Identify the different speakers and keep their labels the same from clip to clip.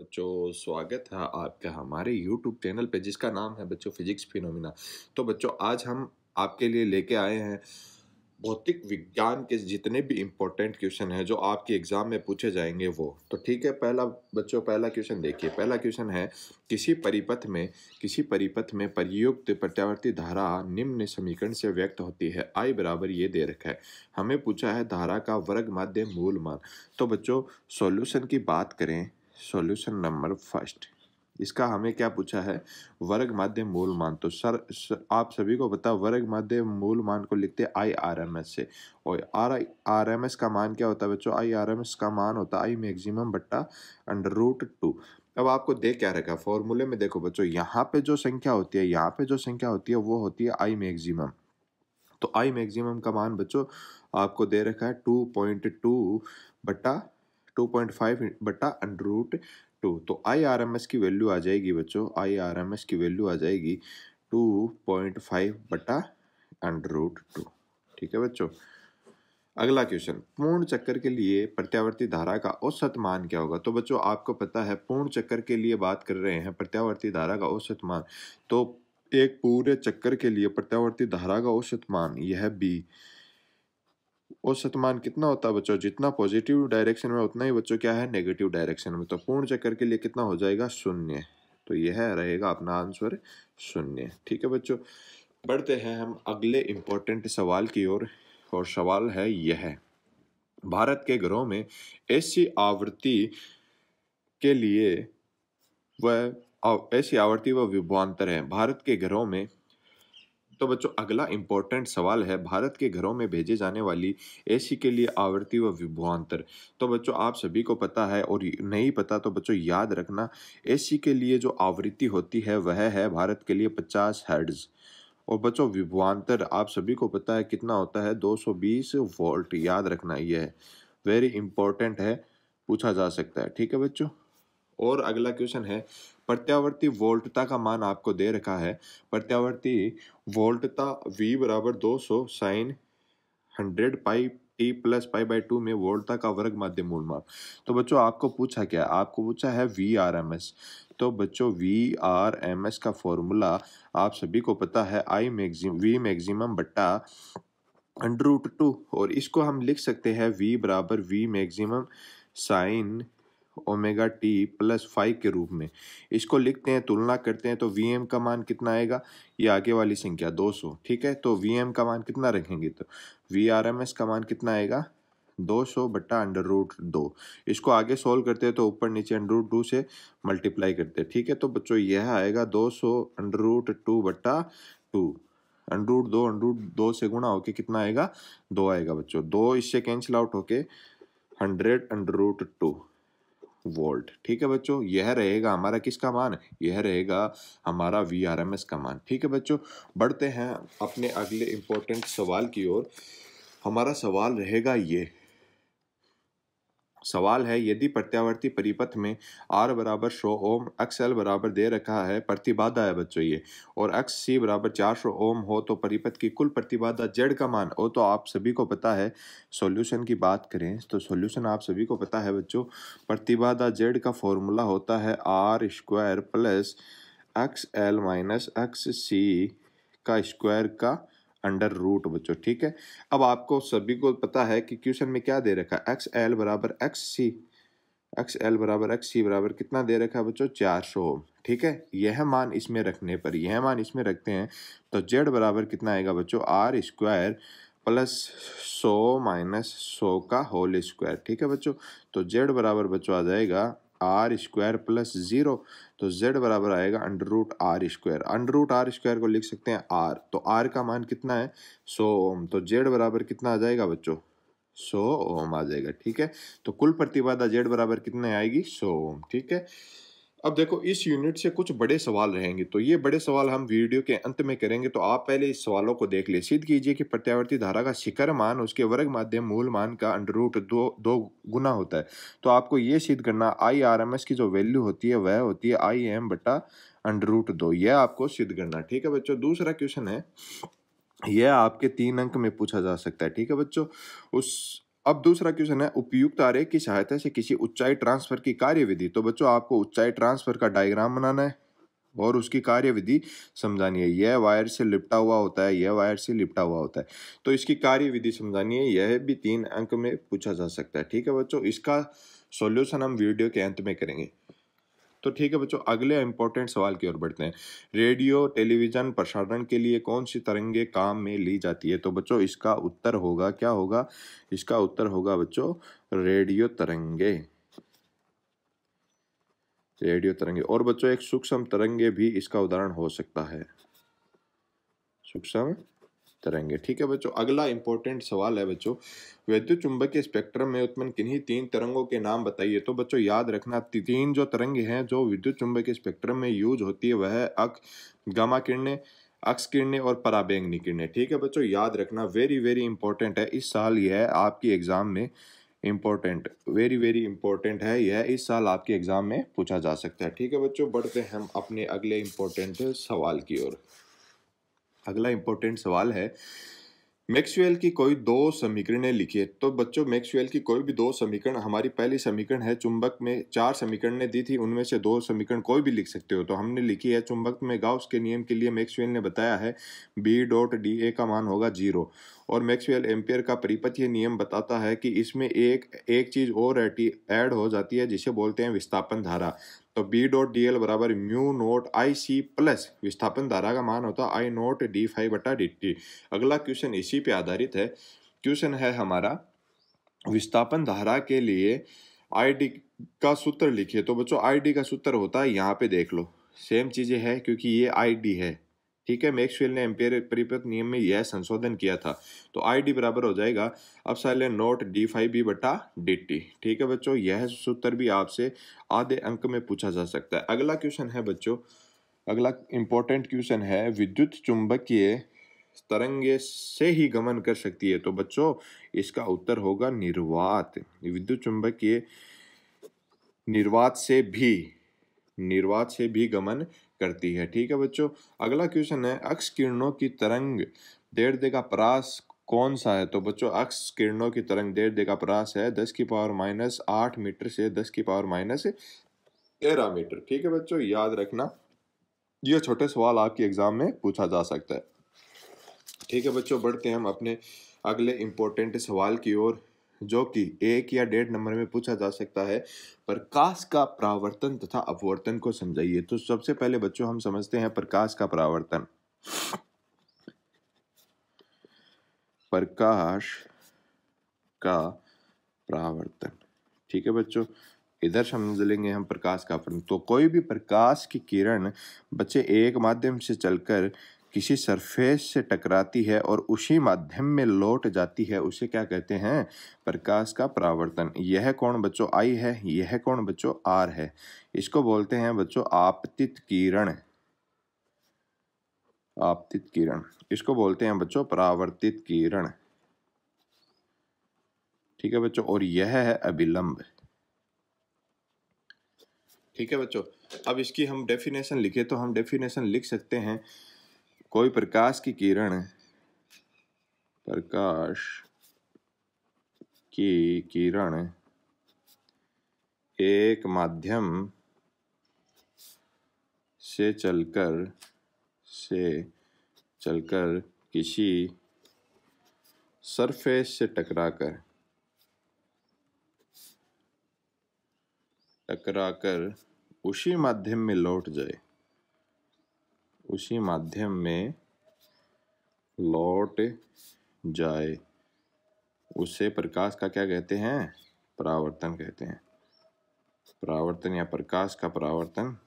Speaker 1: बच्चों स्वागत है आपका हमारे YouTube चैनल पे जिसका नाम है बच्चों फिजिक्स फिनोमिना। तो बच्चों आज हम आपके लिए लेके आए हैं भौतिक विज्ञान के जितने भी इम्पोर्टेंट क्वेश्चन हैं जो आपके एग्जाम में पूछे जाएंगे वो। तो ठीक है, पहला क्वेश्चन देखिए। पहला क्वेश्चन है किसी परिपथ में प्रयुक्त प्रत्यावर्ती धारा निम्न समीकरण से व्यक्त होती है। I बराबर ये दे रखा है। हमें पूछा है धारा का वर्ग माध्य मूल मान। तो बच्चों सॉल्यूशन की बात करें, सॉल्यूशन नंबर फर्स्ट, इसका हमें क्या पूछा है, वर्ग माध्य मूल मान। तो आप सभी को पता वर्ग माध्य मूल मान को लिखते हैं आई आर एम एस से। और आर एम एस का मान क्या होता है बच्चों, आई आर एम एस का मान होता है आई मैक्सिमम बट्टा √2। अब आपको दे क्या रखा फॉर्मूले में, देखो बच्चों यहाँ पे जो संख्या होती है, वो होती है आई मैक्सिमम। तो आई मैक्सिमम का मान बच्चों आपको दे रखा है 2.2 बट्टा 2.5 बट्टा √2। तो आई आर एम एस की वैल्यू आ जाएगी बच्चों, आई आर एम एस की वैल्यू आ जाएगी 2.5 बट्टा √2। ठीक है बच्चों। अगला क्वेश्चन, पूर्ण चक्कर के लिए प्रत्यावर्ती धारा का औसत मान क्या होगा। तो बच्चों आपको पता है पूर्ण चक्कर के लिए बात कर रहे हैं प्रत्यावर्ती धारा का औसत मान। तो एक पूरे चक्कर के लिए प्रत्यावर्ती धारा का औसत मान यह बी। औसत मान कितना होता है बच्चों, जितना पॉजिटिव डायरेक्शन में उतना ही बच्चों क्या है नेगेटिव डायरेक्शन में। तो पूर्ण चक्कर के लिए कितना हो जाएगा, 0। तो यह रहेगा अपना आंसर 0। ठीक है बच्चों, बढ़ते हैं हम अगले इंपॉर्टेंट सवाल की ओर। और सवाल है यह, भारत के घरों में ऐसी आवृत्ति के लिए ऐसी आवृत्ति व विभवांतर है भारत के घरों में। तो बच्चों अगला इंपॉर्टेंट सवाल है, भारत के घरों में भेजे जाने वाली एसी के लिए आवृत्ति व विभवांतर। तो बच्चों आप सभी को पता है, और नहीं पता तो बच्चों याद रखना, एसी के लिए जो आवृत्ति होती है वह है भारत के लिए 50 हर्ट्ज। और बच्चों विभवांतर आप सभी को पता है कितना होता है, 220 वोल्ट। याद रखना, यह वेरी इंपॉर्टेंट है, पूछा जा सकता है। ठीक है बच्चों। और अगला क्वेश्चन है, प्रत्यावर्ती वोल्टता का मान आपको दे रखा है। प्रत्यावर्ती वोल्टता V बराबर 200 sine 100 pi T plus pi by 2 में वोल्टता का वर्ग माध्य मूल मान। तो बच्चों आपको पूछा क्या, आपको पूछा है VRMS। तो बच्चों VRMS का फॉर्मूला आप सभी को पता है V मैक्सिमम बट्टा √2। और इसको हम लिख सकते हैं V बराबर V maximum sine omega T plus 5 के रूप में। इसको लिखते हैं, तुलना करते हैं, तो Vm का मान कितना आएगा, ये आगे वाली संख्या 200। ठीक है, तो Vm का मान कितना रखेंगे, तो VRMS का मान कितना आएगा 200 बट्टा √2। इसको आगे सोल्व करते हैं तो ऊपर नीचे √2 से मल्टीप्लाई करते हैं। ठीक है, तो बच्चों यह आएगा 200 √2 बट्टा 2। √2 से गुणा होके कितना आएगा, 2 आएगा बच्चों। 2 इससे कैंसिल आउट होके 100 √2 वोल्ट। ठीक है बच्चों, यह रहेगा हमारा किसका मान, यह रहेगा हमारा VRMS का मान। ठीक है बच्चों, बढ़ते हैं अपने अगले इंपॉर्टेंट सवाल की ओर। हमारा सवाल रहेगा ये, सवाल है, यदि प्रत्यावर्ती परिपथ में R बराबर 100 ओम, XL बराबर दे रखा है प्रतिबाधा है बच्चों ये, और XC बराबर 400 ओम हो तो परिपथ की कुल प्रतिबाधा Z का मान हो। तो आप सभी को पता है, सॉल्यूशन की बात करें तो सॉल्यूशन आप सभी को पता है बच्चों, प्रतिबाधा Z का फॉर्मूला होता है R² plus XL minus XC का स्क्वायर का √। बच्चों ठीक है, अब आपको सभी को पता है कि क्वेश्चन में क्या दे रखा है, XL बराबर XC, XL बराबर XC बराबर कितना दे रखा है बच्चों, 400 ओम। ठीक है, यह मान इसमें रखने पर, यह मान इसमें रखते हैं तो Z बराबर कितना आएगा बच्चों, R² प्लस 100 माइनस 100 का होल स्क्वायर। ठीक है बच्चों, तो Z बराबर बच्चों आ जाएगा R² प्लस 0। तो Z बराबर आएगा √R²। √R² को लिख सकते हैं R। तो R का मान कितना है, 100 ओम। तो Z बराबर कितना आ जाएगा बच्चों, 100 ओम आ जाएगा। ठीक है, तो कुल प्रतिबाधा Z बराबर कितने आएगी, 100 ओम। ठीक है, अब देखो इस यूनिट से कुछ बड़े सवाल रहेंगे, तो ये बड़े सवाल हम वीडियो के अंत में करेंगे। तो आप पहले इस सवालों को देख ले। सिद्ध कीजिए कि प्रत्यावर्ती धारा का शिखर मान उसके वर्ग माध्य मूल मान का √2 गुना होता है। तो आपको ये सिद्ध करना, IRMS की जो वैल्यू होती है वह होती है IM बटा √2। यह आपको सिद्ध करना। ठीक है बच्चों, दूसरा क्वेश्चन है, यह आपके 3 अंक में पूछा जा सकता है। ठीक है बच्चों, उस अब दूसरा क्वेश्चन है, उपयुक्त आरेख की सहायता से किसी ऊंचाई ट्रांसफर की कार्यविधि। तो बच्चों आपको ऊंचाई ट्रांसफर का डायग्राम बनाना है और उसकी कार्यविधि समझानी है। यह वायर से लिपटा हुआ होता है, यह वायर से लिपटा हुआ होता है, तो इसकी कार्यविधि समझानी है। यह भी 3 अंक में पूछा जा सकता है। ठीक है बच्चों, इसका सॉल्यूशन हम वीडियो के अंत में करेंगे। तो ठीक है बच्चों, अगले इंपॉर्टेंट सवाल की ओर बढ़ते हैं। रेडियो टेलीविजन प्रसारण के लिए कौन सी तरंगे काम में ली जाती है? तो बच्चों इसका उत्तर होगा, क्या होगा? इसका उत्तर होगा बच्चों रेडियो तरंगे। रेडियो तरंगे। और बच्चों एक सूक्ष्म तरंगे भी इसका उदाहरण हो सकता है, सूक्ष्म तरंगे। ठीक है बच्चों, अगला इंपॉर्टेंट सवाल है बच्चों, विद्युत चुंबकीय स्पेक्ट्रम में उत्पन्न किन्हीं 3 तरंगों के नाम बताइए। तो बच्चों याद रखना, 3 जो तरंगे हैं जो विद्युत चुंबकीय स्पेक्ट्रम में यूज होती है वह है गामा किरणें, एक्स किरणें और पराबैंगनी किरणें। ठीक है बच्चों, याद रखना, वेरी वेरी इंपॉर्टेंट है इस साल, यह आपकी एग्जाम में इम्पोर्टेंट, वेरी वेरी इंपॉर्टेंट है, यह इस साल आपके एग्जाम में पूछा जा सकता है। ठीक है बच्चों, बढ़ते हैं हम अपने अगले इंपॉर्टेंट सवाल की ओर। अगला इंपॉर्टेंट सवाल है, मैक्सवेल की कोई 2 समीकरणें लिखिए। तो बच्चों मैक्सवेल की कोई भी 2 समीकरण, हमारी पहली समीकरण है, चुंबक में 4 समीकरणें दी थी, उनमें से 2 समीकरण कोई भी लिख सकते हो। तो हमने लिखी है, चुंबक में गाउस के नियम के लिए मैक्सवेल ने बताया है बी डॉट डी ए का मान होगा 0, और मैक्सवेल एम्पियर का परिपथीय नियम बताता है कि इसमें एक चीज और ऐड हो जाती है जिसे बोलते हैं विस्थापन धारा। तो बी डॉट डी एल बराबर म्यू नोट आई सी प्लस विस्थापन धारा का मान होता है आई नोट डी फाइव बटा डी टी। अगला क्वेश्चन इसी पे आधारित है। क्वेश्चन है हमारा, विस्थापन धारा के लिए आई डी का सूत्र लिखिए। तो बच्चों आई डी का सूत्र होता है, यहाँ पे देख लो, सेम चीजें है क्योंकि ये आई डी है। ठीक है, मैक्सवेल ने एम्पियर परिपथ नियम में यह संशोधन किया था। तो आई डी बराबर हो जाएगा epsilon naught D phi B बटा डी टी। ठीक है बच्चों, यह सूत्र भी आपसे आधे अंक में पूछा जा सकता है। अगला क्वेश्चन है बच्चों, अगला इंपॉर्टेंट क्वेश्चन है, विद्युत चुंबकीय तरंगे से ही गमन कर सकती है। तो बच्चों इसका उत्तर होगा निर्वात। विद्युत चुंबकीय निर्वात से भी गमन करती है। ठीक है बच्चों, अगला क्वेश्चन है, अक्स किरणों की तरंग दैर्ध्य का परास कौन सा है? तो बच्चों अक्स किरणों की तरंग दैर्ध्य का परास है 10⁻⁸ मीटर से 10⁻13 मीटर। ठीक है बच्चों, याद रखना, ये छोटे सवाल आपके एग्जाम में पूछा जा सकता है। ठीक है बच्चों, बढ़ते हैं हम अपने अगले इंपॉर्टेंट सवाल की ओर, जो कि 1 या 1.5 नंबर में पूछा जा सकता है। प्रकाश का परावर्तन तथा अपवर्तन को समझाइए। तो सबसे पहले बच्चों हम समझते हैं प्रकाश का परावर्तन। प्रकाश का परावर्तन, ठीक है बच्चों, इधर समझ लेंगे हम प्रकाश का अपवर्तन। तो कोई भी प्रकाश की किरण बच्चे एक माध्यम से चलकर किसी सरफेस से टकराती है और उसी माध्यम में लौट जाती है, उसे क्या कहते हैं? प्रकाश का परावर्तन। यह कोण बच्चों आई है, यह कोण बच्चों आर है, इसको बोलते हैं बच्चों आपतित किरण। आपतित किरण, इसको बोलते हैं बच्चों परावर्तित किरण। ठीक है बच्चों, और यह है अभिलंब। ठीक है बच्चों, अब इसकी हम डेफिनेशन लिखे तो हम डेफिनेशन लिख सकते हैं, कोई प्रकाश की किरण, प्रकाश की किरण एक माध्यम से चलकर किसी सरफेस से टकराकर उसी माध्यम में लौट जाए, उसी माध्यम में लौट जाए, उसे प्रकाश का क्या कहते हैं? परावर्तन कहते हैं। परावर्तन या प्रकाश का परावर्तन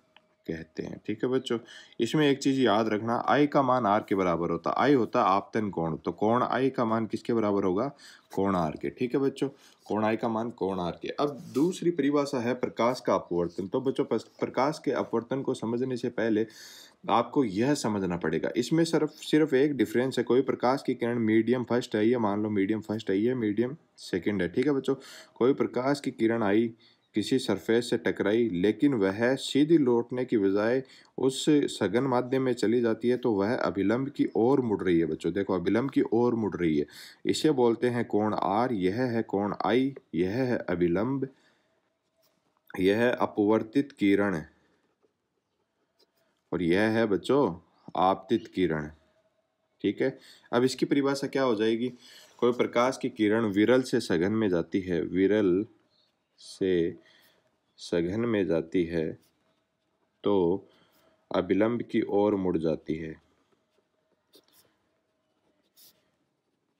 Speaker 1: कहते हैं। ठीक है बच्चों, इसमें एक चीज याद रखना, आई का मान आर के बराबर होता है। आई होता है आपतन कोण, तो कोण आई का मान किसके बराबर होगा? कोण आर के। ठीक है बच्चों, कोण आई का मान कोण आर के। अब दूसरी परिभाषा है प्रकाश का अपवर्तन। तो बच्चों प्रकाश के अपवर्तन को समझने से पहले आपको यह समझना पड़ेगा, इसमें सिर्फ एक डिफरेंस है। कोई प्रकाश की किरण मीडियम फर्स्ट है, ये मान लो मीडियम फर्स्ट है, ये मीडियम सेकंड है। ठीक है बच्चों, कोई प्रकाश की किरण आई किसी सरफेस से टकराई लेकिन वह सीधी लौटने की बजाय उस सघन माध्यम में चली जाती है तो वह अभिलंब की ओर मुड़ रही है। बच्चों देखो, अभिलंब की ओर मुड़ रही है, इसे बोलते हैं कोण आर। यह है कोण आई, यह है अभिलंब, यह है अपवर्तित किरण और यह है बच्चों आपतित किरण। ठीक है, अब इसकी परिभाषा क्या हो जाएगी? कोई प्रकाश की किरण विरल से सघन में जाती है, विरल से सघन में जाती है तो अभिलंब की ओर मुड़ जाती है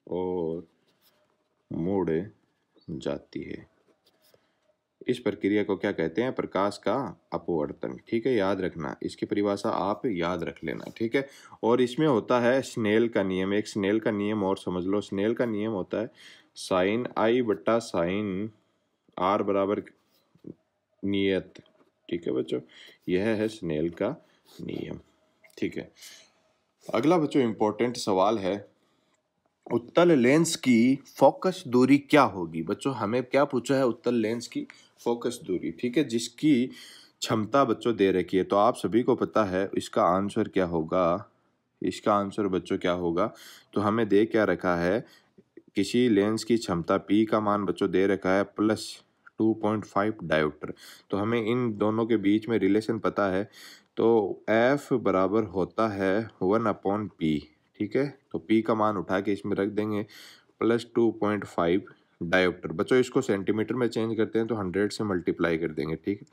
Speaker 1: और मुड़ जाती है। इस प्रक्रिया को क्या कहते हैं? प्रकाश का अपवर्तन। ठीक है, याद रखना, इसकी परिभाषा आप याद रख लेना। ठीक है, और इसमें होता है स्नेल का नियम। एक स्नेल का नियम और समझ लो। स्नेल का नियम होता है साइन आई बट्टा साइन आर बराबर नियत। ठीक है बच्चों, यह है स्नेल का नियम। ठीक है, अगला बच्चों इंपॉर्टेंट सवाल है, उत्तल लेंस की फोकस दूरी क्या होगी? बच्चों हमें क्या पूछा है? उत्तल लेंस की फोकस दूरी। ठीक है, जिसकी क्षमता बच्चों दे रखी है, तो आप सभी को पता है इसका आंसर क्या होगा। इसका आंसर बच्चों क्या होगा? तो हमें दे क्या रखा है, किसी लेंस की क्षमता P का मान बच्चों दे रखा है +2.5 डायोप्टर। तो हमें इन दोनों के बीच में रिलेशन पता है, तो F बराबर होता है 1/P। ठीक है, तो P का मान उठा के इसमें रख देंगे +2.5 डायोप्टर। बच्चों इसको सेंटीमीटर में चेंज करते हैं तो 100 से मल्टीप्लाई कर देंगे। ठीक है,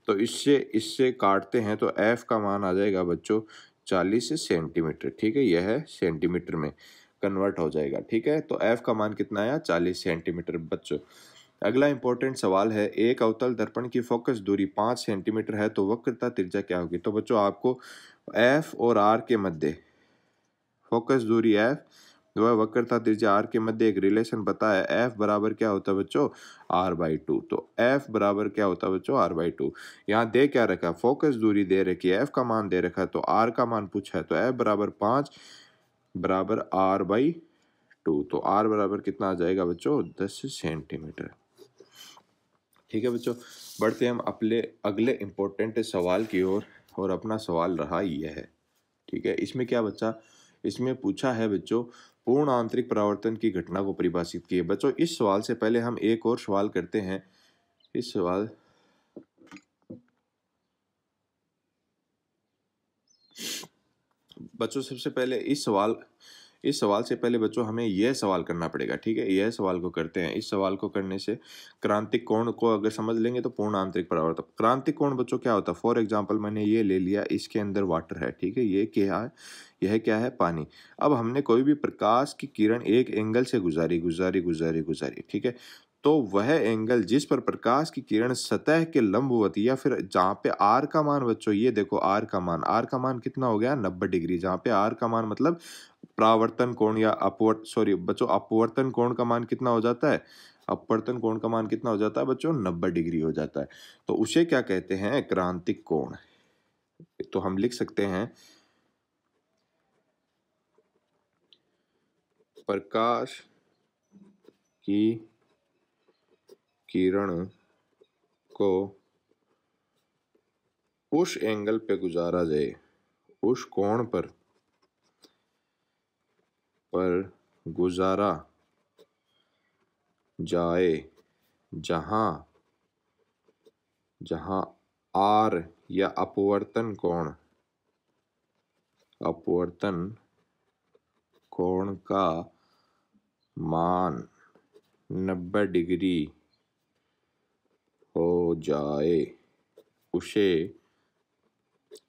Speaker 1: तो इससे इससे काटते हैं तो F का मान आ जाएगा बच्चों 40 सेंटीमीटर। ठीक है, यह है सेंटीमीटर में कन्वर्ट हो जाएगा। ठीक है, तो F का मान कितना आया? 40 सेंटीमीटर। बच्चों अगला इंपॉर्टेंट सवाल है, एक अवतल दर्पण की फोकस दूरी 5 सेंटीमीटर है तो वक्रता त्रिज्या क्या होगी? तो बच्चों आपको F और R के मध्य फोकस दूरी F वह वक्रता त्रिज्या R के मध्य एक रिलेशन पता है। F बराबर क्या होता है बच्चों? R/2। तो F बराबर क्या होता है बच्चों? R/2। यहाँ दे क्या रखा? फोकस दूरी दे रखी है, F का मान दे रखा है, तो R का मान पूछा है, तो F बराबर 5 बराबर R/2। तो R बराबर कितना आ जाएगा बच्चों? 10 सेंटीमीटर। ठीक है बच्चों, बढ़ते हम अपने अगले इम्पोर्टेंट सवाल की ओर और अपना सवाल रहा यह है। ठीक है, इसमें क्या बच्चा? इसमें पूछा है बच्चों, पूर्ण आंतरिक परावर्तन की घटना को परिभाषित किए। बच्चों इस सवाल से पहले हम एक और सवाल करते हैं। इस सवाल बच्चों सबसे पहले इस सवाल से पहले बच्चों हमें यह सवाल करना पड़ेगा। ठीक है, यह सवाल को करते हैं। इस सवाल को करने से क्रांतिक कोण को अगर समझ लेंगे तो पूर्ण आंतरिक परावर्तन। क्रांतिक कोण बच्चों क्या होता है? फॉर एग्जांपल मैंने ये ले लिया, इसके अंदर वाटर है। ठीक है, ये क्या है? यह क्या है? पानी। अब हमने कोई भी प्रकाश की किरण एक एंगल से गुजारी गुजारी गुजारी गुजारी। ठीक है, तो वह एंगल जिस पर प्रकाश की किरण सतह के लंबवत या फिर जहाँ पे आर का मान बच्चों, ये देखो आर का मान कितना हो गया? 90 डिग्री। जहाँ पे आर का मान मतलब परावर्तन कोण या अपवर्तन कोण का मान कितना हो जाता है? अपवर्तन कोण का मान कितना हो जाता है बच्चों? 90 डिग्री हो जाता है। तो उसे क्या कहते हैं? क्रांतिक कोण। तो हम लिख सकते हैं प्रकाश की किरण को उस एंगल पे गुजारा जाए, उस कोण पर गुजारा जाए जहां जहां आर या अपवर्तन कोण का मान 90 डिग्री हो जाए, उसे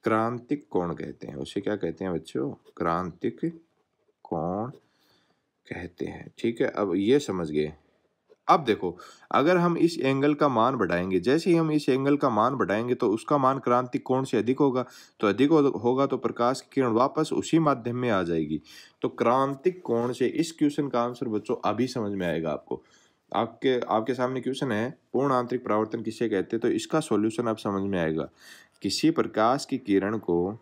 Speaker 1: क्रांतिक कोण कहते हैं। उसे क्या कहते हैं बच्चों? क्रांतिक कोण कहते हैं। ठीक है, अब ये समझ गए। अब देखो, अगर हम इस एंगल का मान बढ़ाएंगे, जैसे ही हम इस एंगल का मान बढ़ाएंगे तो उसका मान क्रांतिक कोण से अधिक होगा। तो अधिक होगा तो प्रकाश की किरण वापस उसी माध्यम में आ जाएगी। तो क्रांतिक कोण से इस क्वेश्चन का आंसर बच्चों अभी समझ में आएगा आपको। आपके आपके सामने क्वेश्चन है, पूर्ण आंतरिक परावर्तन किसे कहते हैं? तो इसका सॉल्यूशन अब समझ में आएगा। किसी प्रकाश की किरण को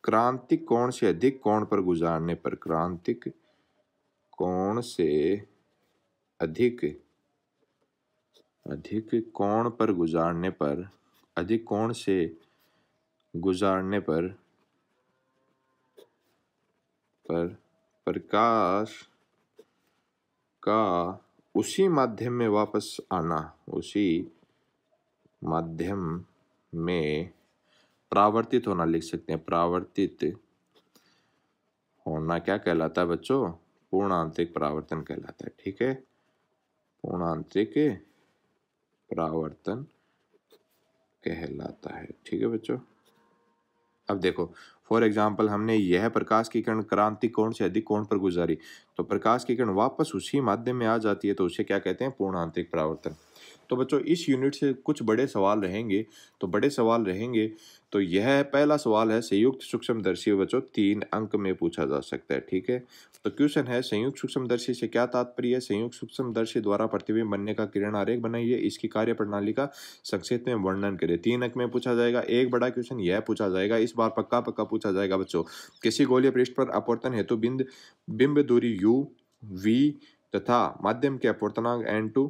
Speaker 1: क्रांतिक कोण से अधिक कोण पर गुजारने पर, क्रांतिक कोण से अधिक कोण पर गुजारने पर, अधिक कोण से गुजारने पर प्रकाश का उसी माध्यम में वापस आना, उसी माध्यम में परावर्तित होना लिख सकते हैं। परावर्तित होना क्या कहलाता है बच्चों? पूर्ण आंतरिक परावर्तन कहलाता है। ठीक है, पूर्ण आंतरिक परावर्तन कहलाता है। ठीक है बच्चों, अब देखो फॉर एग्जाम्पल हमने यह प्रकाश की किरण क्रांतिक कोण से अधिक कोण पर गुजारी, तो प्रकाश की किरण वापस उसी माध्यम में आ जाती है, तो उसे क्या कहते हैं? पूर्ण आंतरिक परावर्तन। तो बच्चों इस यूनिट से कुछ बड़े सवाल रहेंगे, तो बड़े सवाल रहेंगे तो यह पहला सवाल है संयुक्त सूक्ष्मदर्शी। बच्चों 3 अंक में पूछा जा सकता है। ठीक है, तो क्वेश्चन है संयुक्त सूक्ष्मदर्शी से क्या तात्पर्य है? संयुक्त सूक्ष्मदर्शी द्वारा प्रतिबिंब बनने का किरण आरेख बनाइए, इसकी कार्य प्रणाली का संक्षेप में वर्णन करें। 3 अंक में पूछा जाएगा। एक बड़ा क्वेश्चन यह पूछा जाएगा, इस बार पक्का पूछा जाएगा बच्चों, किसी गोलीय पृष्ठ पर अपवर्तन हेतु बिंब दूरी u v तथा माध्यम के अपवर्तनांक n2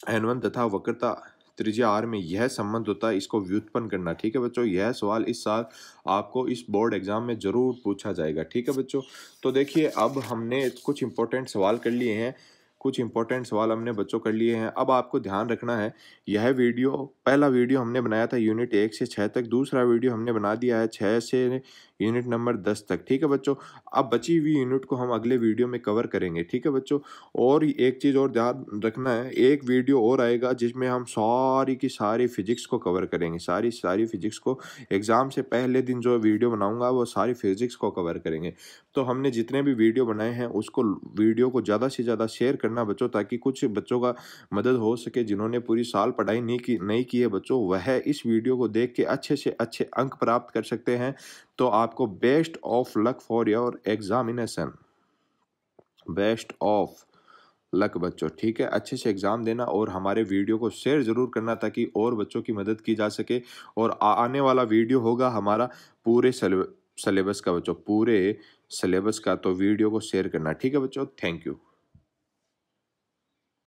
Speaker 1: n1 तथा वक्रता त्रिज्या r में यह संबंध होता है, इसको व्युत्पन्न करना। ठीक है बच्चों, यह सवाल इस साल आपको इस बोर्ड एग्जाम में जरूर पूछा जाएगा। ठीक है बच्चों, तो देखिए अब हमने कुछ इंपॉर्टेंट सवाल कर लिए हैं, कुछ इंपॉर्टेंट सवाल हमने बच्चों कर लिए हैं। अब आपको ध्यान रखना है, यह वीडियो पहला वीडियो हमने बनाया था यूनिट 1 से 6 तक, दूसरा वीडियो हमने बना दिया है 6 से यूनिट नंबर 10 तक। ठीक है बच्चों, अब बची हुई यूनिट को हम अगले वीडियो में कवर करेंगे। ठीक है बच्चों, और एक चीज़ और ध्यान रखना है, एक वीडियो और आएगा जिसमें हम सारी की सारी फिजिक्स को कवर करेंगे, सारी फिजिक्स को। एग्जाम से पहले दिन जो वीडियो बनाऊंगा वो सारी फिजिक्स को कवर करेंगे। तो हमने जितने भी वीडियो बनाए हैं उसको वीडियो को ज़्यादा से ज़्यादा शेयर करना बच्चों, ताकि कुछ बच्चों का मदद हो सके जिन्होंने पूरी साल पढ़ाई नहीं की है बच्चों, वह इस वीडियो को देख के अच्छे से अच्छे अंक प्राप्त कर सकते हैं। तो आपको best of luck for your examination, best of luck बच्चों। ठीक है, अच्छे से एग्जाम देना और हमारे वीडियो को शेयर जरूर करना ताकि और बच्चों की मदद की जा सके। और आने वाला वीडियो होगा हमारा पूरे सिलेबस का बच्चों, पूरे सिलेबस का, तो वीडियो को शेयर करना। ठीक है बच्चों, थैंक यू।